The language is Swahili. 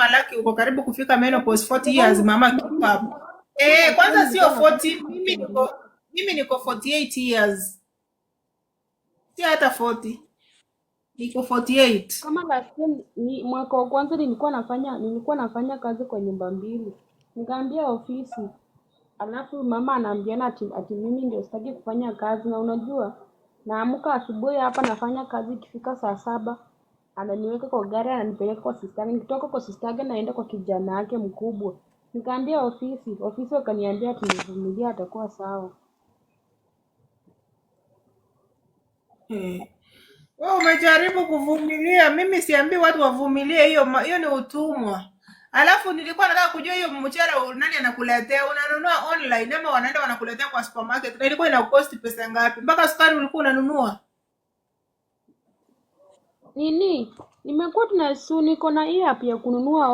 Malaki uko karibu kufika menopause 40 years Nadhani mama, keep up. kama last time Kwanza sio nilikuwa nafanya 40, mimi nini? niko 48 years. Si hata 40. Niko 48. Kama last time ni mwaka wa kwanza nilikuwa nafanya kazi kwa nyumba mbili. Nikaambia ofisi. Alafu mama anaambiana ati mimi ndio sitaki kufanya kazi, na unajua naamka asubuhi hapa nafanya kazi, ikifika saa 7 ananiweka kwa gari ananipeleka kwa sister yangu, nikitoka kwa sister yangu naenda kwa kijana yake mkubwa. Nikaambia ofisi wakaniambia ati nivumilie atakuwa sawa. Wewe umejaribu kuvumilia, mimi siambii watu wavumilie, hiyo ni utumwa. Alafu nilikuwa nataka kujua hiyo mchele nani anakuletea, unanunua online ama wanaenda wanakuletea kwa supermarket? Na ilikuwa inakosti pesa ngapi? Mpaka sukari ulikuwa unanunua? Nini? Nimekuwa niko na hii app ya kununua